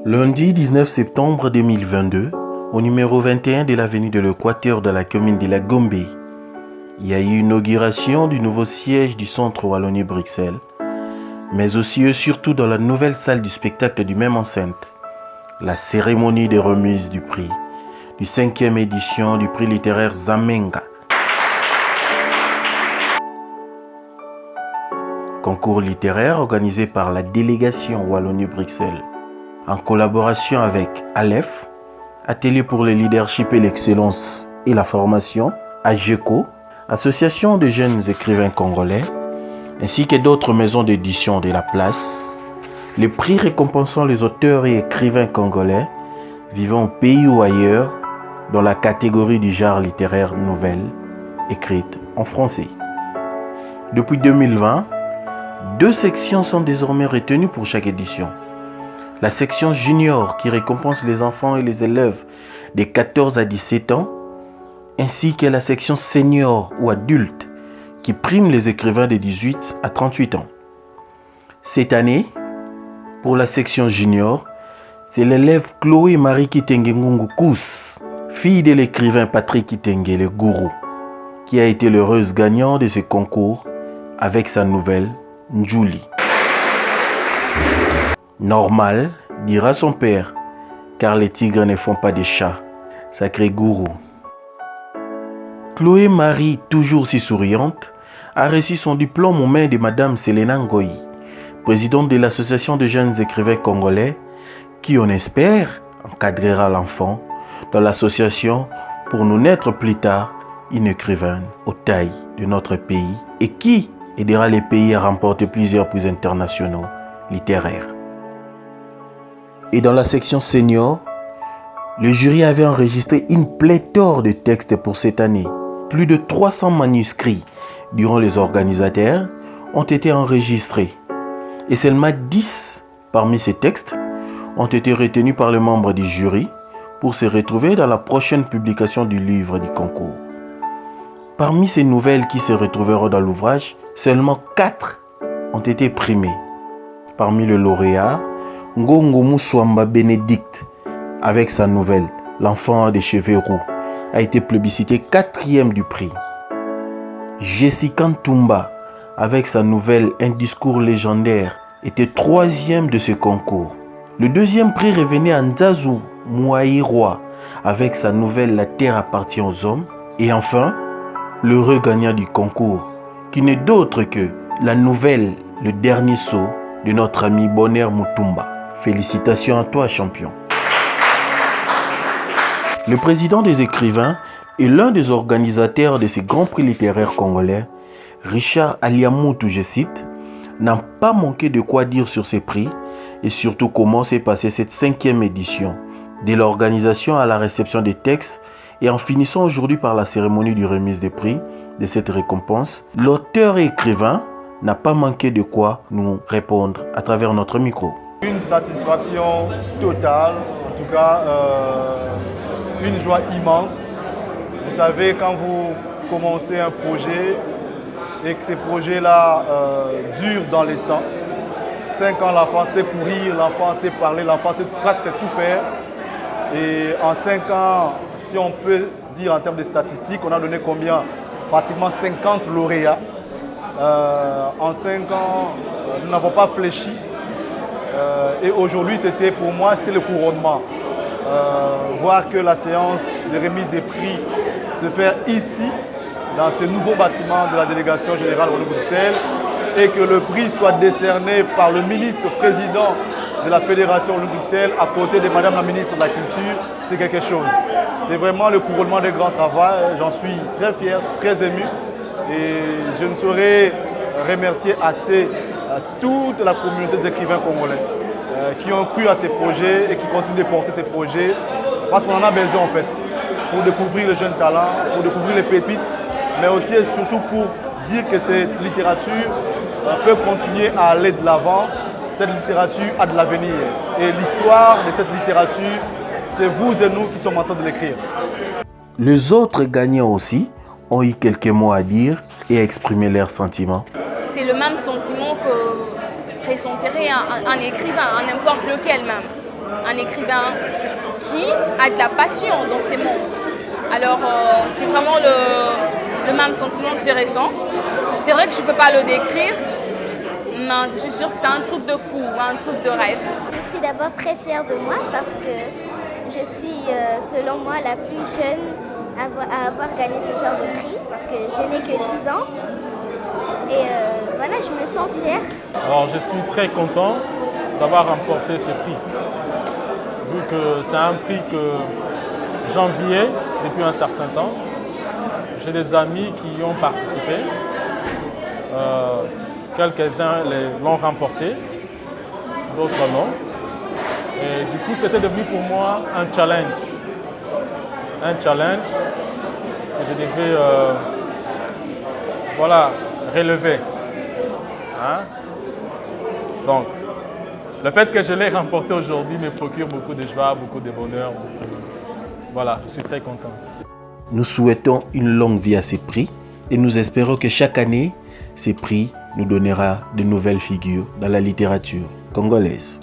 Lundi 19 septembre 2022, au numéro 21 de l'avenue de l'Équateur dans la commune de la Gombe, il y a eu l'inauguration du nouveau siège du Centre Wallonie-Bruxelles, mais aussi et surtout dans la nouvelle salle du spectacle du même enceinte, la cérémonie de remise du prix du 5e édition du prix littéraire Zamenga. Concours littéraire organisé par la délégation Wallonie-Bruxelles en collaboration avec Aleph, Atelier pour le leadership et l'excellence et la formation, AGECO, Association de jeunes écrivains congolais, ainsi que d'autres maisons d'édition de la place. Les prix récompensant les auteurs et écrivains congolais vivant au pays ou ailleurs dans la catégorie du genre littéraire nouvelle écrite en français. Depuis 2020, 2 sections sont désormais retenues pour chaque édition. La section junior qui récompense les enfants et les élèves de 14 à 17 ans, ainsi que la section senior ou adulte qui prime les écrivains de 18 à 38 ans. Cette année, pour la section junior, c'est l'élève Chloé Marie Kitenge Ngungu Kous, fille de l'écrivain Patrick Kitenge le Gourou, qui a été l'heureuse gagnante de ce concours avec sa nouvelle Njuli. Normal, dira son père, car les tigres ne font pas des chats, sacré Gourou. Chloé Marie, toujours si souriante, a reçu son diplôme aux mains de Madame Selena Ngoyi, présidente de l'association de jeunes écrivains congolais, qui, on espère, encadrera l'enfant dans l'association pour nous naître plus tard une écrivaine aux tailles de notre pays et qui aidera les pays à remporter plusieurs prix internationaux littéraires. Et dans la section senior, le jury avait enregistré une pléthore de textes pour cette année. Plus de 300 manuscrits durant les organisateurs ont été enregistrés. Et seulement 10 parmi ces textes ont été retenus par les membres du jury pour se retrouver dans la prochaine publication du livre du concours. Parmi ces nouvelles qui se retrouveront dans l'ouvrage, seulement 4 ont été primées. Parmi les lauréats, Ngongo Mouswamba Bénédicte, avec sa nouvelle L'enfant des cheveux roux, a été plébiscité 4e du prix. Jessica Ntumba, avec sa nouvelle Un discours légendaire, était 3e de ce concours. Le 2e prix revenait à Nzazu Mouaïroa, avec sa nouvelle La terre appartient aux hommes. Et enfin, l'heureux gagnant du concours, qui n'est d'autre que la nouvelle Le dernier saut de notre ami Bonner Mutumba. Félicitations à toi, champion. Le président des écrivains et l'un des organisateurs de ces grands prix littéraires congolais, Richard Aliamoutou, je cite, n'a pas manqué de quoi dire sur ces prix et surtout comment s'est passée cette 5e édition, de l'organisation à la réception des textes et en finissant aujourd'hui par la cérémonie de remise des prix de cette récompense. L'auteur et écrivain n'a pas manqué de quoi nous répondre à travers notre micro. Une satisfaction totale, en tout cas une joie immense. Vous savez, quand vous commencez un projet et que ces projets-là durent dans les temps, 5 ans l'enfant sait courir, l'enfant sait parler, l'enfant sait presque tout faire. Et en 5 ans, si on peut dire en termes de statistiques, on a donné combien? Pratiquement 50 lauréats. En 5 ans, nous n'avons pas fléchi. Et aujourd'hui, pour moi, c'était le couronnement. Voir que la séance de remise des prix se fait ici, dans ce nouveau bâtiment de la délégation générale Wallonie-Bruxelles, et que le prix soit décerné par le ministre-président de la Fédération Wallonie-Bruxelles à côté de Madame la ministre de la Culture, c'est quelque chose. C'est vraiment le couronnement des grands travaux. J'en suis très fier, très ému. Et je ne saurais remercier assez toute la communauté des écrivains congolais qui ont cru à ces projets et qui continuent de porter ces projets parce qu'on en a besoin en fait pour découvrir les jeunes talents, pour découvrir les pépites, mais aussi et surtout pour dire que cette littérature peut continuer à aller de l'avant. Cette littérature a de l'avenir et l'histoire de cette littérature, c'est vous et nous qui sommes en train de l'écrire. Les autres gagnants aussi ont eu quelques mots à dire et à exprimer leurs sentiments. C'est le même sentiment que présenterait un écrivain, n'importe lequel même. un écrivain qui a de la passion dans ses mots. Alors, c'est vraiment le même sentiment que je ressens. C'est vrai que je ne peux pas le décrire, mais je suis sûre que c'est un truc de fou, un truc de rêve. Je suis d'abord très fière de moi parce que je suis, selon moi, la plus jeune à avoir gagné ce genre de prix parce que je n'ai que 10 ans. Et voilà, je me sens fière. Alors, je suis très content d'avoir remporté ce prix, vu que c'est un prix que j'enviais depuis un certain temps. J'ai des amis qui y ont participé. Quelques-uns l'ont remporté, d'autres non. Et du coup, c'était devenu pour moi un challenge. Un challenge que je devais relever. Hein? Donc, le fait que je l'ai remporté aujourd'hui me procure beaucoup de joie, beaucoup de bonheur. Voilà, je suis très content. Nous souhaitons une longue vie à ces prix et nous espérons que chaque année, ces prix nous donnera de nouvelles figures dans la littérature congolaise.